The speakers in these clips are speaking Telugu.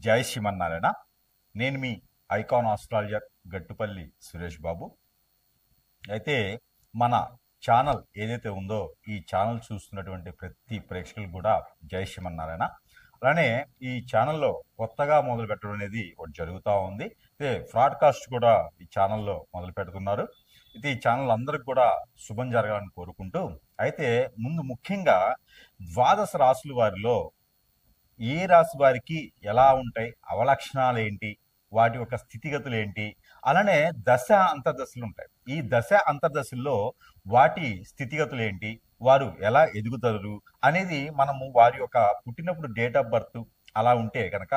జై శ్రీమన్నారాయణ. నేను మీ ఐకాన్ ఆస్ట్రాలజర్ గట్టుపల్లి సురేష్ బాబు. అయితే మన ఛానల్ ఏదైతే ఉందో ఈ ఛానల్ చూస్తున్నటువంటి ప్రతి ప్రేక్షకులు కూడా జై శ్రీమన్నారాయణ. అలానే ఈ ఛానల్లో కొత్తగా మొదలు పెట్టడం అనేది ఒకటి జరుగుతూ ఉంది. అయితే ఫ్రాడ్కాస్ట్ కూడా ఈ ఛానల్లో మొదలు పెడుతున్నారు. అయితే ఈ ఛానల్ అందరికి కూడా శుభం జరగాలని కోరుకుంటూ, అయితే ముందు ముఖ్యంగా ద్వాదశ రాశుల వారిలో ఏ రాశి వారికి ఎలా ఉంటాయి, అవలక్షణాలు ఏంటి, వాటి యొక్క స్థితిగతులు ఏంటి, అలానే దశ అంతర్దశలు ఉంటాయి. ఈ దశ అంతర్దశల్లో వాటి స్థితిగతులు ఏంటి, వారు ఎలా ఎదుగుతారు అనేది మనము వారి యొక్క పుట్టినప్పుడు డేట్ ఆఫ్ బర్త్ అలా ఉంటే కనుక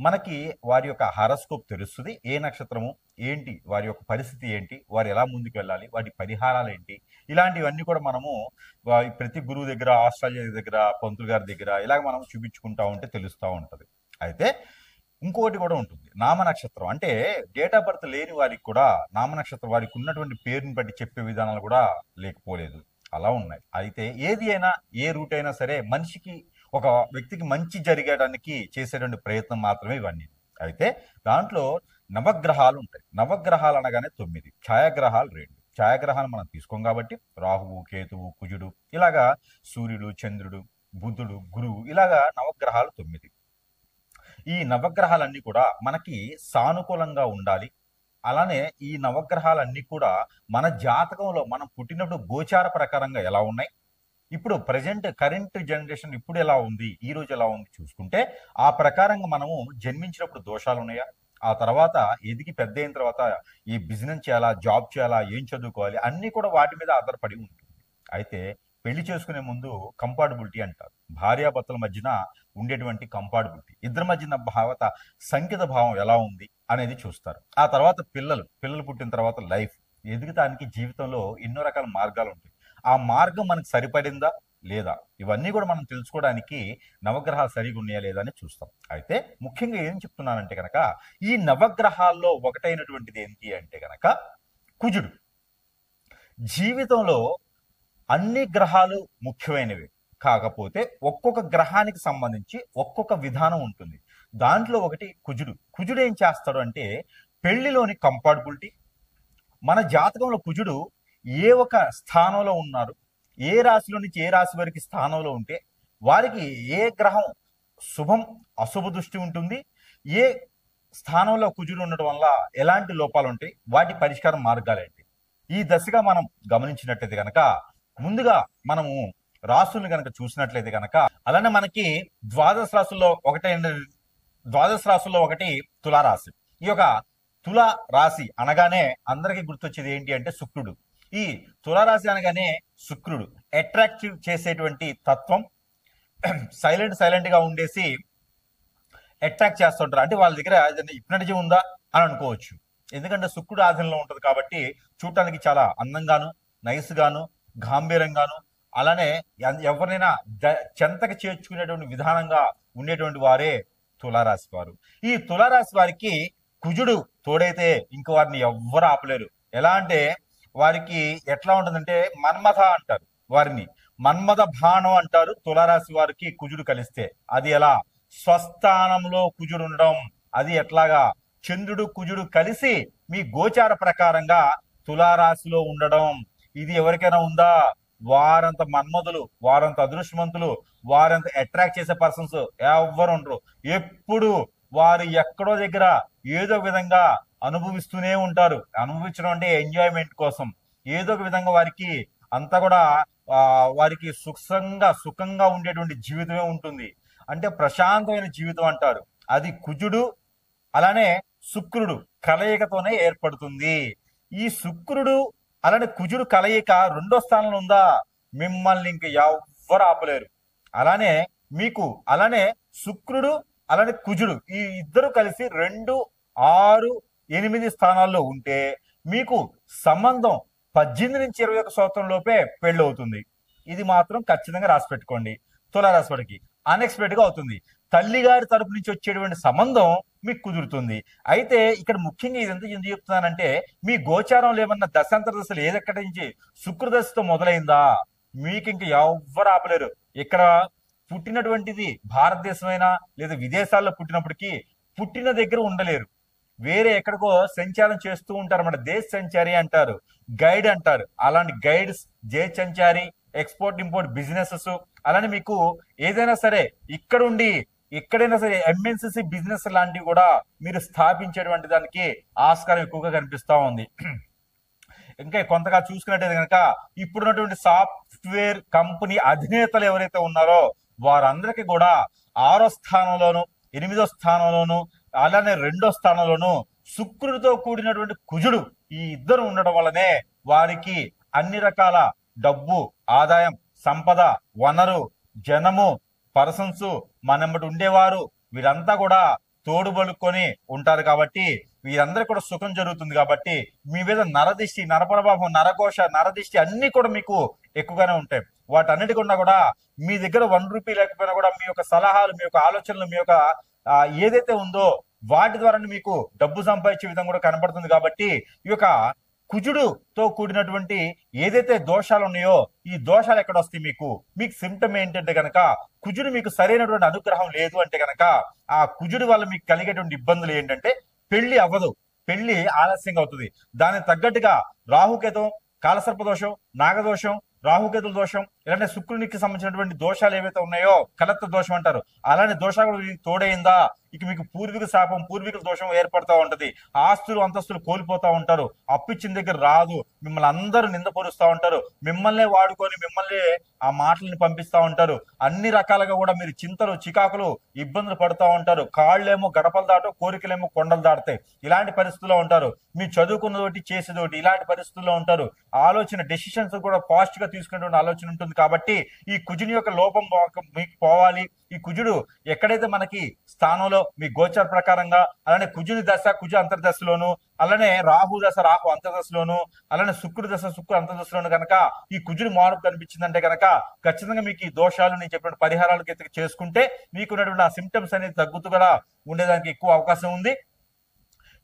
మనకి వారి యొక్క హారోస్కోప్ తెలుస్తుంది. ఏ నక్షత్రము ఏంటి, వారి యొక్క పరిస్థితి ఏంటి, వారు ఎలా ముందుకు వెళ్ళాలి, వాటి పరిహారాలు ఏంటి, ఇలాంటివన్నీ కూడా మనము ప్రతి గురువు దగ్గర, ఆస్ట్రాలజీ దగ్గర, పంతులు గారి దగ్గర ఇలాగ మనం చూపించుకుంటా ఉంటే తెలుస్తూ ఉంటుంది. అయితే ఇంకొకటి కూడా ఉంటుంది, నామ నక్షత్రం. అంటే డేట్ ఆఫ్ బర్త్ లేని వారికి కూడా నామ నక్షత్రం వారికి ఉన్నటువంటి పేరుని బట్టి చెప్పే విధానాలు కూడా లేకపోలేదు, అలా ఉన్నాయి. అయితే ఏది అయినా, ఏ రూట్ అయినా సరే మనిషికి, ఒక వ్యక్తికి మంచి జరిగేయడానికి చేసేటువంటి ప్రయత్నం మాత్రమే ఇవన్నీ. అయితే దాంట్లో నవగ్రహాలు ఉంటాయి. నవగ్రహాలు అనగానే 9, ఛాయాగ్రహాలు 2. ఛాయాగ్రహాలు మనం తీసుకోం కాబట్టి రాహువు, కేతువు, కుజుడు, ఇలాగా సూర్యుడు, చంద్రుడు, బుధుడు, గురువు, ఇలాగా నవగ్రహాలు 9. ఈ నవగ్రహాలన్నీ కూడా మనకి సానుకూలంగా ఉండాలి. అలానే ఈ నవగ్రహాలన్నీ కూడా మన జాతకంలో మనం పుట్టినప్పుడు గోచార ప్రకారంగా ఎలా ఉన్నాయి, ఇప్పుడు ప్రజెంట్ కరెంట్ జనరేషన్ ఇప్పుడు ఎలా ఉంది, ఈ రోజు ఎలా ఉంది చూసుకుంటే ఆ ప్రకారంగా మనము జన్మించినప్పుడు దోషాలు ఉన్నాయా, ఆ తర్వాత ఎదిగి పెద్ద అయిన తర్వాత ఈ బిజినెస్ చేయాలా, జాబ్ చేయాలా, ఏం చదువుకోవాలి, అన్నీ కూడా వాటి మీద ఆధారపడి ఉంటుంది. అయితే పెళ్లి చేసుకునే ముందు కంపాటబిలిటీ అంటారు. భార్యాభర్తల మధ్యన ఉండేటువంటి కంపాటబిలిటీ, ఇద్దరి మధ్యన సంకేత భావం ఎలా ఉంది అనేది చూస్తారు. ఆ తర్వాత పిల్లలు పుట్టిన తర్వాత లైఫ్, ఎదుగుతానికి జీవితంలో ఎన్నో రకాల మార్గాలు ఉంటాయి. ఆ మార్గం మనకు సరిపడిందా లేదా, ఇవన్నీ కూడా మనం తెలుసుకోవడానికి నవగ్రహాలు సరిగా ఉన్నాయా లేదా అని చూస్తాం. అయితే ముఖ్యంగా ఏం చెప్తున్నానంటే కనుక ఈ నవగ్రహాల్లో ఒకటైనటువంటిది ఏంటి అంటే కనుక కుజుడు. జీవితంలో అన్ని గ్రహాలు ముఖ్యమైనవి, కాకపోతే ఒక్కొక్క గ్రహానికి సంబంధించి ఒక్కొక్క విధానం ఉంటుంది. దాంట్లో ఒకటి కుజుడు. కుజుడు ఏం చేస్తాడు అంటే పెళ్లిలోని కంపాటబిలిటీ, మన జాతకంలో కుజుడు ఏ ఒక స్థానంలో ఉన్నారు, ఏ రాశిలో నుంచి ఏ రాశి వరకు స్థానంలో ఉంటే వారికి ఏ గ్రహం శుభం అశుభ దృష్టి ఉంటుంది, ఏ స్థానంలో కుజుడు ఉండడం వల్ల ఎలాంటి లోపాలు ఉంటాయి, వాటి పరిష్కార మార్గాలేంటి, ఈ దశగా మనం గమనించినట్లయితే కనుక ముందుగా మనము రాశుల్ని కనుక చూసినట్లయితే కనుక అలానే మనకి ద్వాదశ రాశుల్లో ఒకటి తులారాశి. ఈ యొక్క తులా రాశి అనగానే అందరికీ గుర్తొచ్చేది ఏంటి అంటే శుక్రుడు. ఈ తులారాశి అనగానే శుక్రుడు అట్రాక్టివ్ చేసేటువంటి తత్వం, సైలెంట్ గా ఉండేసి అట్రాక్ట్ చేస్తుంటారు. అంటే వాళ్ళ దగ్గర హిప్నటిజం ఉందా అని అనుకోవచ్చు. ఎందుకంటే శుక్రుడు ఆధీనంలో ఉంటుంది కాబట్టి చూడటానికి చాలా అందంగాను, నైస్ గాను, గాంభీర్యంగాను, అలానే ఎవరినైనా చెంతకు చేర్చుకునేటువంటి విధానంగా ఉండేటువంటి వారే తులారాశి వారు. ఈ తులారాశి వారికి కుజుడు తోడైతే ఇంక వారిని ఎవ్వరు ఆపలేరు. ఎలా అంటే వారికి ఎట్లా ఉంటుందంటే మన్మథ అంటారు, వారిని మన్మథ బాణం అంటారు. తులారాశి వారికి కుజుడు కలిస్తే అది ఎలా, స్వస్థానంలో కుజుడు ఉండడం, అది ఎట్లాగా చంద్రుడు కుజుడు కలిసి మీ గోచార ప్రకారంగా తులారాశిలో ఉండడం, ఇది ఎవరికైనా ఉందా? వారంత మన్మధులు, వారంత అదృష్టవంతులు, వారంత అట్రాక్ట్ చేసే పర్సన్స్ ఎవరు ఉండరు. ఎప్పుడు వారు ఎక్కడో దగ్గర ఏదో విధంగా అనుభవిస్తూనే ఉంటారు. అనుభవించడం అంటే ఎంజాయ్మెంట్ కోసం ఏదో ఒక విధంగా వారికి అంతా కూడా వారికి సుఖంగా ఉండేటువంటి జీవితమే ఉంటుంది. అంటే ప్రశాంతమైన జీవితం అంటారు. అది కుజుడు అలానే శుక్రుడు కలయికతోనే ఏర్పడుతుంది. ఈ శుక్రుడు అలానే కుజుడు కలయిక రెండో స్థానంలో ఉందా, మిమ్మల్ని ఇంక ఎవ్వరు ఆపలేరు. అలానే శుక్రుడు అలానే కుజుడు ఈ ఇద్దరు కలిసి 2, 6, 8 స్థానాల్లో ఉంటే మీకు సంబంధం 18 నుంచి 21 సంవత్సరం లోపే పెళ్లి అవుతుంది. ఇది మాత్రం ఖచ్చితంగా రాసి పెట్టుకోండి. తులారాశి వాడికి అన్ఎక్స్పెక్టెడ్ గా అవుతుంది. తల్లి గారి తరపు నుంచి వచ్చేటువంటి సంబంధం మీకు కుదురుతుంది. అయితే ఇక్కడ ముఖ్యంగా ఇది ఎందుకు చెప్తున్నానంటే మీ గోచారంలో ఏమన్నా దశాంతర దశలు ఏదెక్కడి నుంచి శుక్రదశతో మొదలైందా మీకు ఇంక ఎవ్వరు ఆపలేరు. ఇక్కడ పుట్టినటువంటిది భారతదేశమైనా లేదా విదేశాల్లో పుట్టినప్పటికీ పుట్టిన దగ్గర ఉండలేరు, వేరే ఎక్కడికో సంచారం చేస్తూ ఉంటారు అన్నమాట. దేశ సంచారి అంటారు, గైడ్ అంటారు. అలాంటి గైడ్స్, జే సంచారి, ఎక్స్పోర్ట్ ఇంపోర్ట్ బిజినెసెస్, అలానే మీకు ఏదైనా సరే ఇక్కడుండి ఎక్కడైనా సరే ఎంఎన్సిసి బిజినెస్ లాంటివి కూడా మీరు స్థాపించేటువంటి దానికి ఆస్కారం ఎక్కువగా కనిపిస్తా ఉంది. ఇంకా కొంతగా చూసుకున్నట్టయితే కనుక ఇప్పుడున్నటువంటి సాఫ్ట్వేర్ కంపెనీ అధినేతలు ఎవరైతే ఉన్నారో వారందరికీ కూడా 6వ స్థానంలోను, 8వ స్థానంలోను, అలానే 2వ స్థానంలోను శుక్రుడితో కూడినటువంటి కుజుడు, ఈ ఇద్దరు ఉండడం వల్లనే వారికి అన్ని రకాల డబ్బు, ఆదాయం, సంపద, వనరు, జనము, పర్సన్స్, మనమ్మటి ఉండేవారు వీరంతా కూడా తోడుబలుకొని ఉంటారు. కాబట్టి వీరందరూ కూడా సుఖం జరుగుతుంది. కాబట్టి మీ మీద నరదిష్టి, నరప్రభావం, నరఘోష, నరదిష్టి అన్ని కూడా మీకు ఎక్కువగానే ఉంటాయి. వాటన్నిటికన్నా కూడా మీ దగ్గర 1 రూపీ లేకపోయినా కూడా మీ యొక్క సలహాలు, మీ యొక్క ఆలోచనలు, మీ యొక్క ఏదైతే ఉందో వాటి ద్వారా మీకు డబ్బు సంపాదించే విధంగా కూడా కనబడుతుంది. కాబట్టి ఈ యొక్క కుజుడుతో కూడినటువంటి ఏదైతే దోషాలు ఉన్నాయో ఈ దోషాలు ఎక్కడ వస్తాయి, మీకు సిమ్టమ్ ఏంటంటే కనుక కుజుడు మీకు సరైనటువంటి అనుగ్రహం లేదు అంటే కనుక ఆ కుజుడు వల్ల మీకు కలిగేటువంటి ఇబ్బందులు ఏంటంటే పెళ్లి అవ్వదు, పెళ్లి ఆలస్యంగా అవుతుంది. దానికి తగ్గట్టుగా రాహుకేతం, కాలసర్ప దోషం, నాగదోషం, రాహుకేతుల దోషం, ఇలాంటి శుక్రునికి సంబంధించినటువంటి దోషాలు ఏవైతే ఉన్నాయో కలత్త దోషం అంటారు. అలాంటి దోషాలు తోడైందా ఇక మీకు పూర్వీక శాపం, పూర్వీకుల దోషం ఏర్పడతా ఉంటది. ఆస్తులు అంతస్తులు కోల్పోతా ఉంటారు, అప్పిచ్చిన దగ్గర రాదు, మిమ్మల్ని అందరూ నిందపరుస్తూ ఉంటారు, మిమ్మల్నే వాడుకొని మిమ్మల్ని ఆ మాటలను పంపిస్తా ఉంటారు. అన్ని రకాలుగా కూడా మీరు చింతలు, చికాకులు, ఇబ్బందులు పడుతూ ఉంటారు. కాళ్ళేమో గడపలు దాటో, కోరికలేమో కొండలు దాటుతాయి. ఇలాంటి పరిస్థితుల్లో ఉంటారు. మీరు చదువుకున్నదోటి చేసేదోటి ఇలాంటి పరిస్థితుల్లో ఉంటారు. ఆలోచన, డెసిషన్స్ కూడా ఫాస్ట్ గా తీసుకునేటువంటి ఆలోచన ఉంటుంది. కాబట్టి ఈ కుజుని యొక్క లోపం మీకు పోవాలి. ఈ కుజుడు ఎక్కడైతే మనకి స్థానంలో మీ గోచర ప్రకారంగా, అలానే కుజుని దశ కుజు అంతర్దశలోను, అలానే రాహు దశ రాహు అంతర్దశలోను, అలానే శుక్రుడి దశ శుక్రు అంతర్దశలోను కనుక ఈ కుజుని మార్పు కనిపించిందంటే కనుక ఖచ్చితంగా మీకు ఈ దోషాలు నేను చెప్పిన పరిహారాలు చేసుకుంటే మీకున్నటువంటి ఆ సిమ్టమ్స్ అనేది తగ్గుతూ కూడా ఉండేదానికి ఎక్కువ అవకాశం ఉంది.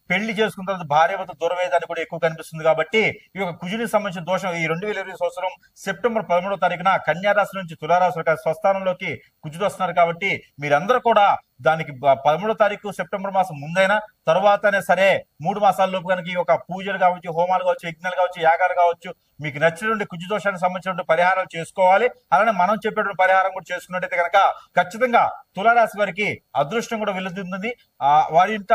పెళ్లి చేసుకున్న తర్వాత భార్యవత దూరవేదాన్ని కూడా ఎక్కువ కనిపిస్తుంది. కాబట్టి ఈ యొక్క కుజునికి సంబంధించిన దోషం ఈ 2020 సంవత్సరం సెప్టెంబర్ 13వ తారీఖున కన్యారాశి నుంచి తులారాశి స్వస్థానంలోకి కుజుడు వస్తున్నారు. కాబట్టి మీరందరూ కూడా దానికి 13వ తారీఖు సెప్టెంబర్ మాసం ముందైనా తర్వాతనే సరే 3 మాసాల లోపు కనుక ఈ యొక్క పూజలు కావచ్చు, హోమాలు కావచ్చు, యజ్ఞాలు కావచ్చు, యాగాలు కావచ్చు, మీకు నచ్చినటువంటి కుజు దోషానికి సంబంధించినటువంటి పరిహారాలు చేసుకోవాలి. అలానే మనం చెప్పేటువంటి పరిహారం కూడా చేసుకున్నట్టయితే కనుక ఖచ్చితంగా తులారాశి వారికి అదృష్టం కూడా వెలుతుంది. వారి ఇంట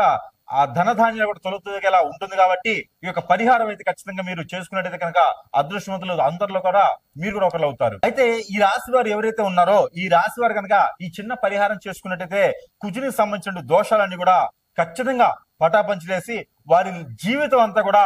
ఆ ధనధాన్యాలు కూడా తొలతూగేలా ఉంటుంది. కాబట్టి ఈ యొక్క పరిహారం అయితే ఖచ్చితంగా మీరు చేసుకున్నట్టయితే కనుక అదృష్టవంతులు అందరిలో కూడా మీరు కూడా ఒకరు అవుతారు. అయితే ఈ రాశి వారు ఎవరైతే ఉన్నారో ఈ రాశి వారు కనుక ఈ చిన్న పరిహారం చేసుకున్నట్టయితే కుజునికి సంబంధించిన దోషాలన్నీ కూడా ఖచ్చితంగా పటాపంచలేసి వారి జీవితం అంతా కూడా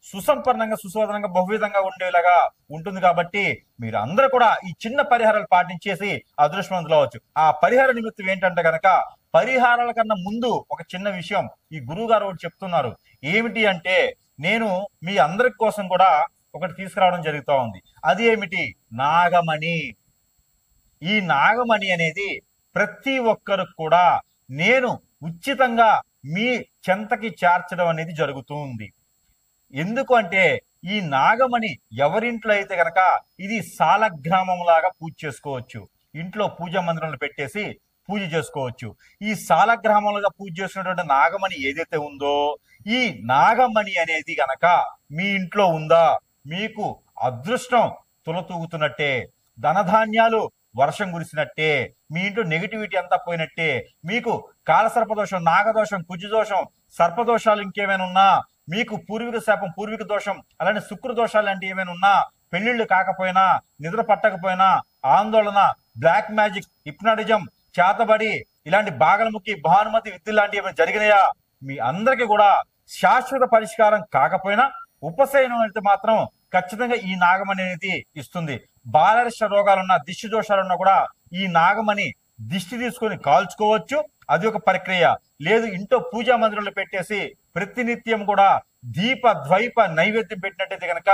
సుసంపన్నంగా, సుశోధనంగా, బహువిధంగా ఉండేలాగా ఉంటుంది. కాబట్టి మీరు అందరూ కూడా ఈ చిన్న పరిహారాలు పాటించేసి అదృష్టవంతులు అవ్వచ్చు. ఆ పరిహార నిమిత్తం ఏంటంటే కనుక పరిహారాల కన్నా ముందు ఒక చిన్న విషయం ఈ గురువు గారు ఒకటి చెప్తున్నారు. ఏమిటి అంటే నేను మీ అందరి కోసం కూడా ఒకటి తీసుకురావడం జరుగుతూ ఉంది. అది ఏమిటి? నాగమణి. ఈ నాగమణి అనేది ప్రతి ఒక్కరికి కూడా నేను ఉచితంగా మీ చెంతకి చేర్చడం అనేది జరుగుతూ ఉంది. ఎందుకు అంటే ఈ నాగమణి ఎవరింట్లో అయితే కనుక ఇది సాలగ్రామం లాగా పూజ చేసుకోవచ్చు. ఇంట్లో పూజా మందిరంలో పెట్టేసి పూజ చేసుకోవచ్చు. ఈ సాలగ్రామంలో పూజ చేసినటువంటి నాగమణి ఏదైతే ఉందో ఈ నాగమణి అనేది గనక మీ ఇంట్లో ఉందా మీకు అదృష్టం తులతూగుతున్నట్టే, ధనధాన్యాలు వర్షం కురిసినట్టే, మీ ఇంట్లో నెగిటివిటీ అంతా పోయినట్టే. మీకు కాలసర్పదోషం, నాగదోషం, కుజదోషం, సర్పదోషాలు ఇంకేమైనా ఉన్నా, మీకు పూర్వీక శాపం, పూర్వీక దోషం, అలానే శుక్ర దోషాలు లాంటివి ఏమైనా ఉన్నా, పెళ్లిళ్ళు కాకపోయినా, నిద్ర పట్టకపోయినా, ఆందోళన, బ్లాక్ మ్యాజిక్, హిప్నాటిజం, చేతబడి, ఇలాంటి బాగలముఖి, భానుమతి విద్య లాంటివి ఏమైనా జరిగినాయా మీ అందరికీ కూడా శాశ్వత పరిష్కారం కాకపోయినా ఉపశమనం అయితే మాత్రం ఖచ్చితంగా ఈ నాగమణి అనేది ఇస్తుంది. బాలరిష్ట రోగాలున్నా, దిష్టి దోషాలున్నా కూడా ఈ నాగమణి దిష్టి తీసుకొని కాల్చుకోవచ్చు. అది ఒక ప్రక్రియ. లేదు ఇంట్లో పూజా మందిరంలో పెట్టేసి ప్రతినిత్యం కూడా దీప ద్వైప నైవేద్యం పెట్టినట్టయితే కనుక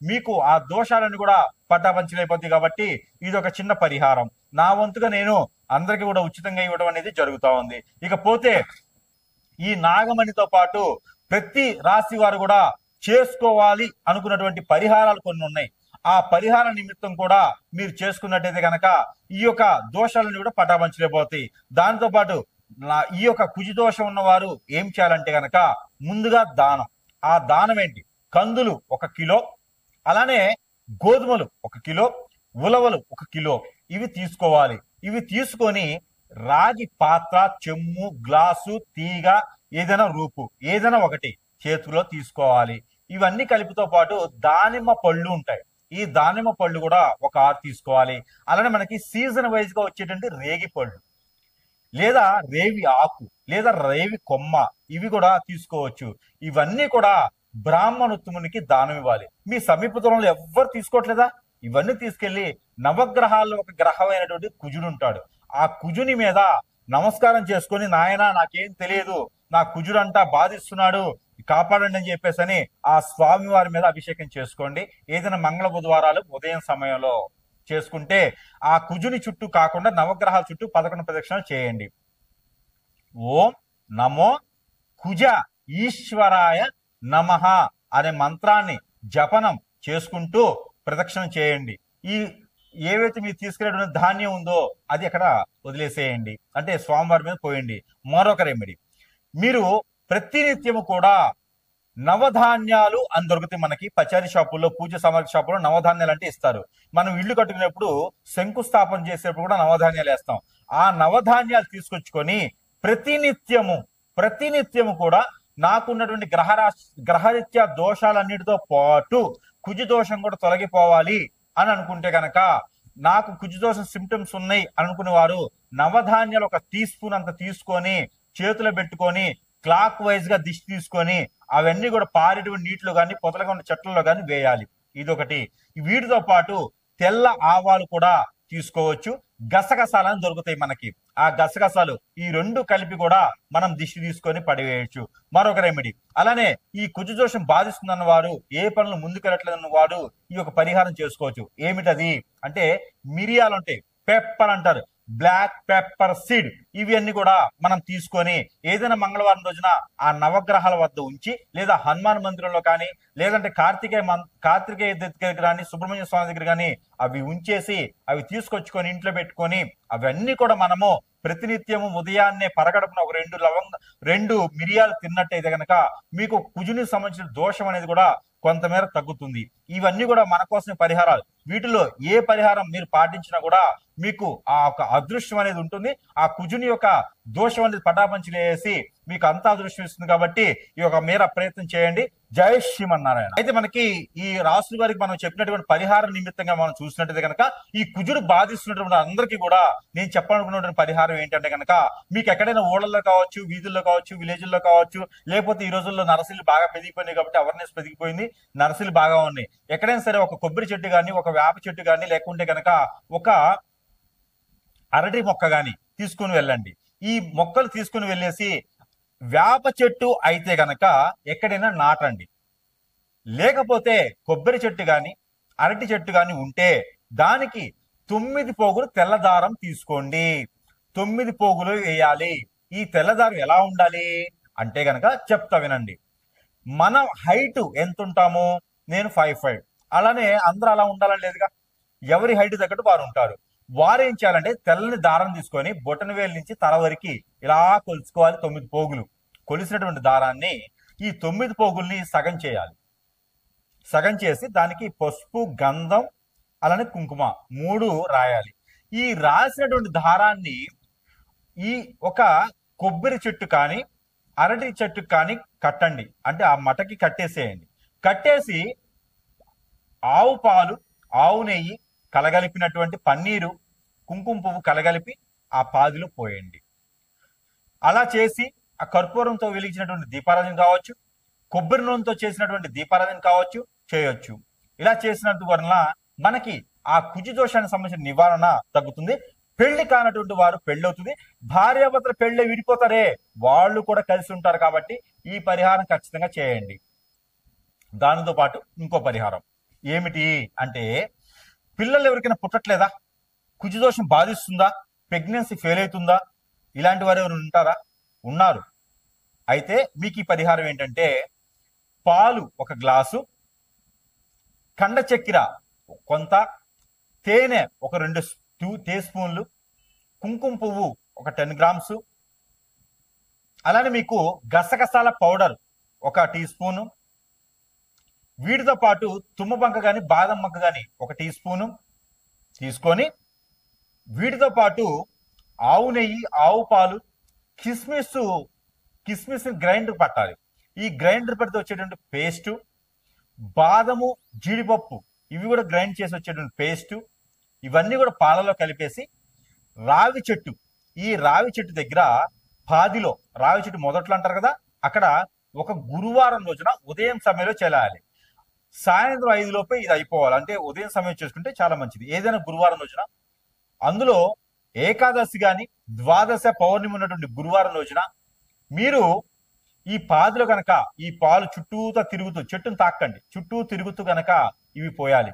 మీకు ఆ దోషాలను కూడా పటాపంచలైపోతాయి. కాబట్టి ఇది ఒక చిన్న పరిహారం. నా వంతుగా నేను అందరికీ కూడా ఉచితంగా ఇవ్వడం అనేది జరుగుతూ ఉంది. ఇకపోతే ఈ నాగమణితో పాటు ప్రతి రాశి వారు కూడా చేసుకోవాలి అనుకున్నటువంటి పరిహారాలు కొన్ని ఉన్నాయి. ఆ పరిహార నిమిత్తం కూడా మీరు చేసుకున్నట్టయితే కనుక ఈ యొక్క దోషాలను కూడా పటాపంచలేకపోతాయి. దాంతో పాటు ఈ యొక్క కుజదోషం ఉన్నవారు ఏం చేయాలంటే గనక ముందుగా దానం. ఆ దానం ఏంటి? కందులు 1 కిలో, అలానే గోధుమలు 1 కిలో, ఉలవలు 1 కిలో ఇవి తీసుకోవాలి. ఇవి తీసుకొని రాగి పాత్ర, చెమ్ము, గ్లాసు, తీగ, ఏదైనా రూపు ఏదైనా ఒకటి చేతిలో తీసుకోవాలి. ఇవన్నీ కలిపితో పాటు దానిమ్మ పళ్ళు ఉంటాయి, ఈ దానిమ్మ పళ్ళు కూడా ఒక 6 తీసుకోవాలి. అలానే మనకి సీజన్ వైజ్ గా వచ్చేటువంటి రేగి పళ్ళు, లేదా రేవి ఆకు, లేదా రేవి కొమ్మ ఇవి కూడా తీసుకోవచ్చు. ఇవన్నీ కూడా బ్రాహ్మణోత్తమునికి దానం ఇవ్వాలి. మీ సమీప దూరంలో ఎవ్వరు తీసుకోవట్లేదా? ఇవన్నీ తీసుకెళ్లి నవగ్రహాల్లో ఒక గ్రహమైనటువంటి కుజుడు ఉంటాడు, ఆ కుజుని మీద నమస్కారం చేసుకొని, నాయన నాకేం తెలియదు, నా కుజుడంతా బాధిస్తున్నాడు, కాపాడండి అని చెప్పేసి అని ఆ స్వామి వారి మీద అభిషేకం చేసుకోండి. ఏదైనా మంగళ బుధవారాలు ఉదయం సమయంలో చేసుకుంటే ఆ కుజుని చుట్టూ కాకుండా నవగ్రహాల చుట్టూ 11 ప్రదక్షిణలు చేయండి. ఓం నమో కుజ ఈశ్వరాయ నమః అనే మంత్రాన్ని జపనం చేసుకుంటూ ప్రదక్షిణ చేయండి. ఈ ఏవైతే మీరు తీసుకునేటువంటి ధాన్యం ఉందో అది అక్కడ వదిలేసేయండి, అంటే స్వామివారి మీద పోయండి. మరొక రెమెడీ, మీరు ప్రతినిత్యము కూడా నవధాన్యాలు అని దొరుకుతాయి మనకి పచారీ షాపుల్లో, పూజ సామాగ్రి షాపుల్లో నవధాన్యాలు అంటే ఇస్తారు. మనం ఇల్లు కట్టుకునేప్పుడు శంకుస్థాపన చేసేటప్పుడు కూడా నవధాన్యాలు వేస్తాం. ఆ నవధాన్యాలు తీసుకొచ్చుకొని ప్రతినిత్యము కూడా నాకున్నటువంటి గ్రహరీత్యా దోషాలన్నిటితో పాటు కుజ దోషం కూడా తొలగిపోవాలి అని అనుకుంటే గనక, నాకు కుజ దోషం సిమ్టమ్స్ ఉన్నాయి అనుకునే వారు నవధాన్యాలు 1 టీ స్పూన్ అంత తీసుకొని చేతిలో పెట్టుకొని క్లాక్ వైజ్ గా దిష్టి తీసుకొని అవన్నీ కూడా పారేటువంటి నీటిలో కానీ పొదలుగా ఉన్న చెట్లలో కానీ వేయాలి. ఇదొకటి. వీటితో పాటు తెల్ల ఆవాలు కూడా తీసుకోవచ్చు. గసగసాలను దొరుకుతాయి మనకి, ఆ గసగసాలు ఈ 2 కలిపి కూడా మనం దిష్టి తీసుకొని పడివేయచ్చు. మరొక రెమెడీ, అలానే ఈ కుజదోషం బాధిస్తుందన్న వారు, ఏ పనులు ముందుకెళ్ళట్లేదన్న వాడు ఈ యొక్క పరిహారం చేసుకోవచ్చు. ఏమిటది అంటే మిరియాలు ఉంటాయి, పెప్పర్ అంటారు, బ్లాక్ పెప్పర్ సీడ్, ఇవి అన్ని కూడా మనం తీసుకొని ఏదైనా మంగళవారం రోజున ఆ నవగ్రహాల వద్ద ఉంచి, లేదా హనుమాన్ మందిరంలో కానీ, లేదంటే కార్తికేయ దగ్గర కానీ, సుబ్రహ్మణ్య స్వామి దగ్గర కానీ అవి ఉంచేసి అవి తీసుకొచ్చుకొని ఇంట్లో పెట్టుకొని అవన్నీ కూడా మనము ప్రతినిత్యము ఉదయాన్నే పరగడుపున ఒక 2 మిరియాలు తిన్నట్టయితే గనక మీకు కుజునికి సంబంధించిన దోషం అనేది కూడా కొంతమేర తగ్గుతుంది. ఇవన్నీ కూడా మన కోసం పరిహారాలు. వీటిలో ఏ పరిహారం మీరు పాటించినా కూడా మీకు ఆ ఒక అదృష్టం అనేది ఉంటుంది. ఆ కుజుని యొక్క దోషం అనేది పటాపంచలేసి మీకు అంతా అదృష్టం ఇస్తుంది. కాబట్టి ఈ యొక్క మేర ప్రయత్నం చేయండి. జై శ్రీమన్నారాయణ. అయితే మనకి ఈ రాసుల వారికి మనం చెప్పినటువంటి పరిహార నిమిత్తంగా మనం చూసినట్టయితే కనుక, ఈ కుజుడు బాధిస్తున్నటువంటి అందరికీ కూడా నేను చెప్పాలనుకున్నటువంటి పరిహారం ఏంటంటే కనుక, మీకు ఎక్కడైనా ఊళ్ళల్లో కావచ్చు, వీధుల్లో కావచ్చు, విలేజ్ల్లో కావచ్చు, లేకపోతే ఈ రోజుల్లో నర్సరీలు బాగా పెరిగిపోయినాయి కాబట్టి అవేర్నెస్ పెరిగిపోయింది, నర్సరీలు బాగా ఉన్నాయి. ఎక్కడైనా సరే ఒక కొబ్బరి చెట్టు కానీ, ఒక వేప చెట్టు కానీ, లేకుంటే కనుక ఒక అరటి మొక్క గాని తీసుకుని వెళ్ళండి. ఈ మొక్కలు తీసుకుని వెళ్ళేసి వేప చెట్టు అయితే గనక ఎక్కడైనా నాటండి. లేకపోతే కొబ్బరి చెట్టు గాని, అరటి చెట్టు గాని ఉంటే దానికి 9 పోగులు తెల్లదారం తీసుకోండి. 9 పోగులు వేయాలి. ఈ తెల్లదారం ఎలా ఉండాలి అంటే గనక చెప్తా వినండి. మన హైట్ ఎంత ఉంటాము? నేను 5'5". అలానే అందరూ అలా ఉండాలని లేదుగా, ఎవరి హైట్ తగ్గట్టు వారు ఉంటారు. వారు ఏం చేయాలంటే తెల్లని దారం తీసుకొని బొటన వేలు నుంచి తల వరకు ఇలా కొలుచుకోవాలి. 9 పోగులు కొలిసినటువంటి దారాన్ని, ఈ 9 పోగుల్ని సగం చేయాలి. సగం చేసి దానికి పసుపు, గంధం, అలానే కుంకుమ 3 రాయాలి. ఈ రాసినటువంటి దారాన్ని ఈ ఒక కొబ్బరి చెట్టు కానీ, అరటి చెట్టు కానీ కట్టండి. అంటే ఆ మటకి కట్టేసేయండి. కట్టేసి ఆవు పాలు, ఆవు నెయ్యి కలగలిపినటువంటి పన్నీరు, కుంకుమ పువ్వు కలగలిపి ఆ పాదిలో పోయండి. అలా చేసి ఆ కర్పూరంతో వెలిగించినటువంటి దీపారాధన కావచ్చు, కొబ్బరి నూనెతో చేసినటువంటి దీపారాధన కావచ్చు చేయొచ్చు. ఇలా చేసినందు వలన మనకి ఆ కుజ దోషానికి సంబంధించిన నివారణ తగ్గుతుంది. పెళ్లి కానటువంటి వారు పెళ్ళవుతుంది. భార్యాభర్తల పెళ్ళే విడిపోతారే వాళ్ళు కూడా కలిసి ఉంటారు. కాబట్టి ఈ పరిహారం ఖచ్చితంగా చేయండి. దానితో పాటు ఇంకో పరిహారం ఏమిటి అంటే, పిల్లలు ఎవరికైనా పుట్టట్లేదా? కుజదోషం బాధిస్తుందా? ప్రెగ్నెన్సీ ఫెయిల్ అవుతుందా? ఇలాంటి వారు ఎవరు ఉంటారా? ఉన్నారు. అయితే మీకు ఈ పరిహారం ఏంటంటే, పాలు 1 గ్లాసు, కండ చక్కెర కొంత, తేనె ఒక 2 టీ స్పూన్లు, కుంకుమ పువ్వు ఒక 10 గ్రామ్స్, అలానే మీకు గసగసాల పౌడర్ 1 టీ స్పూను, వీటితో పాటు తుమ్మబంక కానీ బాదం బంక కానీ 1 టీ స్పూను తీసుకొని, వీటితో పాటు ఆవు నెయ్యి, ఆవు పాలు, కిస్మిస్ గ్రైండర్ పట్టాలి. ఈ గ్రైండర్ పడితే వచ్చేటువంటి పేస్టు, బాదము, జీడిపప్పు ఇవి కూడా గ్రైండ్ చేసి వచ్చేటువంటి పేస్టు, ఇవన్నీ కూడా పాలలో కలిపేసి రావి చెట్టు, ఈ రావి చెట్టు దగ్గర పాదిలో, రావి చెట్టు మొదట్లో అంటారు కదా, అక్కడ ఒక గురువారం రోజున ఉదయం సమయంలో చేయాలి. సాయంత్రం 5 లోపే ఇది అయిపోవాలి. అంటే ఉదయం సమయం చేసుకుంటే చాలా మంచిది. ఏదైనా గురువారం రోజున, అందులో ఏకాదశి గాని ద్వాదశ పౌర్ణమి ఉన్నటువంటి గురువారం రోజున మీరు ఈ పాదిలో గనక ఈ పాలు చుట్టూతో తిరుగుతూ, చెట్టును తాకండి, చుట్టూ తిరుగుతూ గనక ఇవి పోయాలి.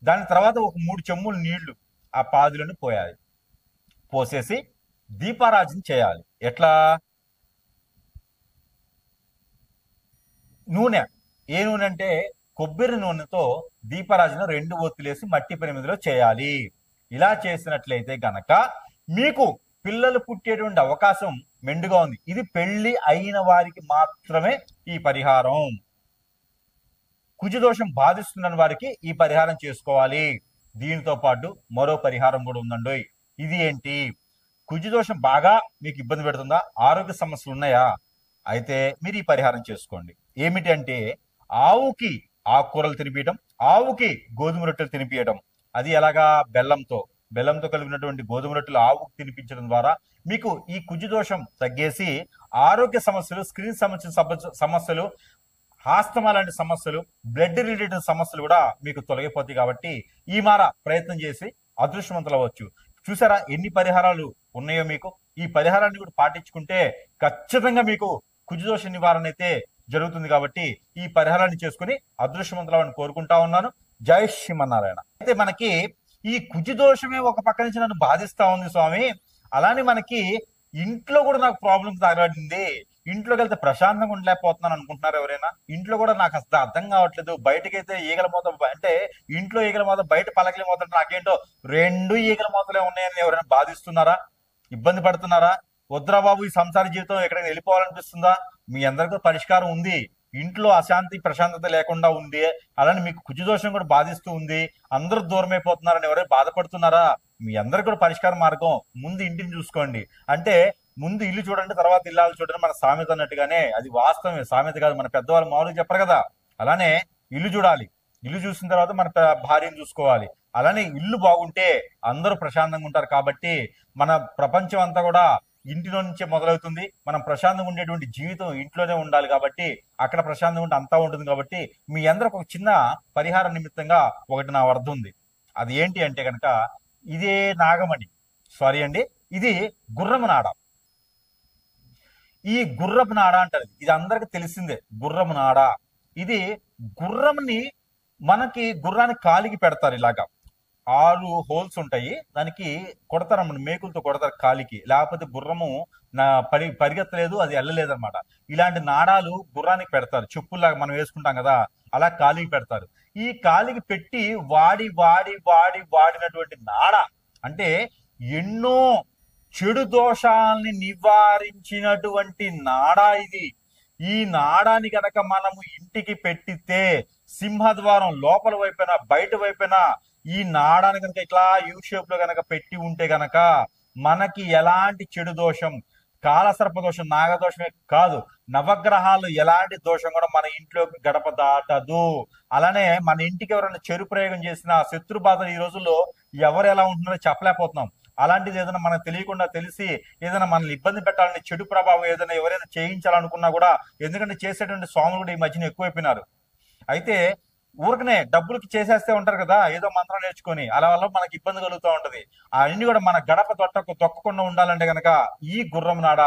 దాని తర్వాత ఒక 3 చెంబులు నీళ్లు ఆ పాదిలోని పోయాలి. పోసేసి దీపారాజన చేయాలి. ఎట్లా? నూనె, ఏ నూనె అంటే కొబ్బరి నూనెతో దీపారాజన 2 ఒత్తులేసి మట్టి ప్రమిదిలో చేయాలి. ఇలా చేసినట్లయితే గనక మీకు పిల్లలు పుట్టేటువంటి అవకాశం మెండుగా ఉంది. ఇది పెళ్లి అయిన వారికి మాత్రమే ఈ పరిహారం. కుజదోషం బాధిస్తున్న వారికి ఈ పరిహారం చేసుకోవాలి. దీనితో పాటు మరో పరిహారం కూడా ఉందండి. ఇది ఏంటి? కుజదోషం బాగా మీకు ఇబ్బంది పెడుతుందా? ఆరోగ్య సమస్యలు ఉన్నాయా? అయితే మీరు ఈ పరిహారం చేసుకోండి. ఏమిటి అంటే, ఆవుకి ఆకుకూరలు తినిపించడం, ఆవుకి గోధుమ రొట్టెలు తినిపించడం. అది ఎలాగా? బెల్లంతో కలిగినటువంటి గోధుమ రొట్టెలు ఆవుకు తినిపించడం ద్వారా మీకు ఈ కుజదోషం తగ్గేసి ఆరోగ్య సమస్యలు, స్క్రీన్ సంబంధించిన సమస్యలు, ఆస్తమా లాంటి సమస్యలు, బ్లడ్ రిలేటెడ్ సమస్యలు కూడా మీకు తొలగిపోతాయి. కాబట్టి ఈ మార ప్రయత్నం చేసి అదృష్టవంతులు అవ్వచ్చు. చూసారా ఎన్ని పరిహారాలు ఉన్నాయో మీకు? ఈ పరిహారాన్ని కూడా పాటించుకుంటే ఖచ్చితంగా మీకు కుజదోష నివారణ అయితే జరుగుతుంది. కాబట్టి ఈ పరిహారాన్ని చేసుకుని అదృష్టవంతులని కోరుకుంటా ఉన్నాను. జై శ్రీమన్నారాయణ. అయితే మనకి ఈ కుజదోషమే ఒక పక్క నుంచి నన్ను బాధిస్తా ఉంది స్వామి, అలానే మనకి ఇంట్లో కూడా నాకు ప్రాబ్లం తగలడింది, ఇంట్లోకి వెళ్తే ప్రశాంతంగా ఉండలేకపోతున్నాను అనుకుంటున్నారు ఎవరైనా? ఇంట్లో కూడా నాకు అసలు అర్థం కావట్లేదు. బయటకైతే ఈగల మూత, అంటే ఇంట్లో ఈగల మూత, బయట పలకల మూత, నాకేంటో 2 ఈగల మూతలే ఉన్నాయని ఎవరైనా బాధిస్తున్నారా? ఇబ్బంది పడుతున్నారా? వద్దురా బాబు, ఈ సంసార జీవితం ఎక్కడికి వెళ్ళిపోవాలనిపిస్తుందా? మీ అందరికీ పరిష్కారం ఉంది. ఇంట్లో అశాంతి ప్రశాంతత లేకుండా ఉంది, అలానే మీకు కుజదోషం కూడా బాధిస్తూ ఉంది, అందరూ దూరమైపోతున్నారని ఎవరైనా బాధపడుతున్నారా? మీ అందరికి కూడా పరిష్కార మార్గం, ముందు ఇంటిని చూసుకోండి. అంటే ముందు ఇల్లు చూడండి, తర్వాత ఇల్లాలు చూడండి మన సామెత అన్నట్టుగానే, అది వాస్తవమే, సామెత కాదు, మన పెద్దవాళ్ళు మామూలుగా చెప్పరు కదా. అలానే ఇల్లు చూడాలి, ఇల్లు చూసిన తర్వాత మన భార్యను చూసుకోవాలి. అలానే ఇల్లు బాగుంటే అందరూ ప్రశాంతంగా ఉంటారు. కాబట్టి మన ప్రపంచం అంతా కూడా ఇంటిలో నుంచే మొదలవుతుంది. మనం ప్రశాంతంగా ఉండేటువంటి జీవితం ఇంట్లోనే ఉండాలి. కాబట్టి అక్కడ ప్రశాంతంగా ఉంటే అంతా ఉంటుంది. కాబట్టి మీ అందరికి ఒక చిన్న పరిహార నిమిత్తంగా ఒకటి నా వద్ద ఉంది. అది ఏంటి అంటే కనుక, ఇదే నాగమణి, సారీ అండి, ఇది గుర్రము నాడ. ఈ గుర్రపు నాడ అంటారు, ఇది అందరికి తెలిసిందే. గుర్రము నాడ, ఇది గుర్రంని మనకి గుర్రానికి కాలికి పెడతారు. ఇలాగా 6 హోల్స్ ఉంటాయి, దానికి కొడతారు అన్నమాట, మేకులతో కొడతారు కాలికి. లేకపోతే గుర్రము పరిగెత్తలేదు, అది వెళ్ళలేదు అనమాట. ఇలాంటి నాడాలు గుర్రానికి పెడతారు, చెప్పుల్లాగా మనం వేసుకుంటాం కదా, అలా కాలికి పెడతారు. ఈ కాలికి పెట్టి వాడినటువంటి నాడ అంటే ఎన్నో చెడు దోషాలని నివారించినటువంటి నాడ ఇది. ఈ నాడాని గనక మనము ఇంటికి పెట్టితే, సింహద్వారం లోపల వైపున బయట వైపున ఈ నాడాని కనుక ఇట్లా యూ షేప్ లో గనక పెట్టి ఉంటే గనక మనకి ఎలాంటి చెడు దోషం, కాలసర్ప దోషం, నాగదోషమే కాదు, నవగ్రహాలు ఎలాంటి దోషం కూడా మన ఇంట్లోకి గడప దాటదు. అలానే మన ఇంటికి ఎవరైనా చెడు ప్రయోగం చేసిన శత్రు బాధలు ఈ రోజుల్లో ఎవరు ఎలా ఉంటున్నారో చెప్పలేకపోతున్నాం. అలాంటిది ఏదైనా మనకు తెలియకుండా తెలిసి ఏదైనా మనల్ని ఇబ్బంది పెట్టాలని, చెడు ప్రభావం ఏదైనా ఎవరైనా చేయించాలనుకున్నా కూడా, ఎందుకంటే చేసేటువంటి స్వాములు కూడా ఈ మధ్యన ఎక్కువైపోయినారు. అయితే ఊరికనే డబ్బులకి చేసేస్తే ఉంటారు కదా, ఏదో మంత్రం నేర్చుకొని, అలా వల్ల మనకి ఇబ్బంది కలుగుతూ ఉంటది. అవన్నీ కూడా మన గడప తొక్కకుండా ఉండాలంటే గనక ఈ గుర్రం నాడ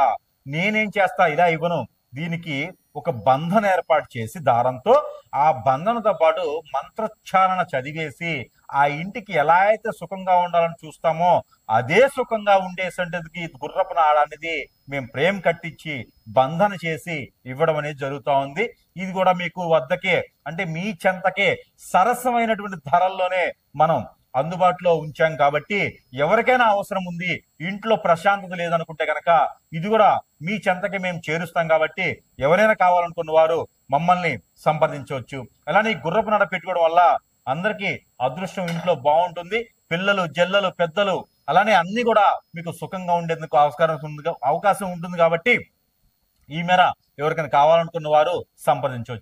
నేనేం చేస్తా, ఇలా ఇవ్వను, దీనికి ఒక బంధన ఏర్పాటు చేసి దారంతో, ఆ బంధనతో పాటు మంత్రోచ్చారణ చదివేసి ఆ ఇంటికి ఎలా అయితే సుఖంగా ఉండాలని చూస్తామో అదే సుఖంగా ఉండేసంటదికి గుర్రపు నాడ అనేది మేము ప్రేమ కట్టించి బంధన చేసి ఇవ్వడం అనేది జరుగుతూ ఉంది. ఇది కూడా మీకు వద్దకే, అంటే మీ చెంతకే సరసమైనటువంటి ధరల్లోనే మనం అందుబాటులో ఉంచాం కాబట్టి ఎవరికైనా అవసరం ఉంది, ఇంట్లో ప్రశాంతత లేదనుకుంటే కనుక ఇది కూడా మీ చెంతకి మేము చేరుస్తాం కాబట్టి ఎవరైనా కావాలనుకున్న వారు మమ్మల్ని సంప్రదించవచ్చు. అలానే గుర్రపు నడ పెట్టుకోవడం వల్ల అందరికీ అదృష్టం ఇంట్లో బాగుంటుంది. పిల్లలు, జల్లలు, పెద్దలు అలానే అన్ని కూడా మీకు సుఖంగా ఉండేందుకు అవకాశం ఉంటుంది కాబట్టి ఈ మేర ఎవరికైనా కావాలనుకున్న వారు సంప్రదించవచ్చు.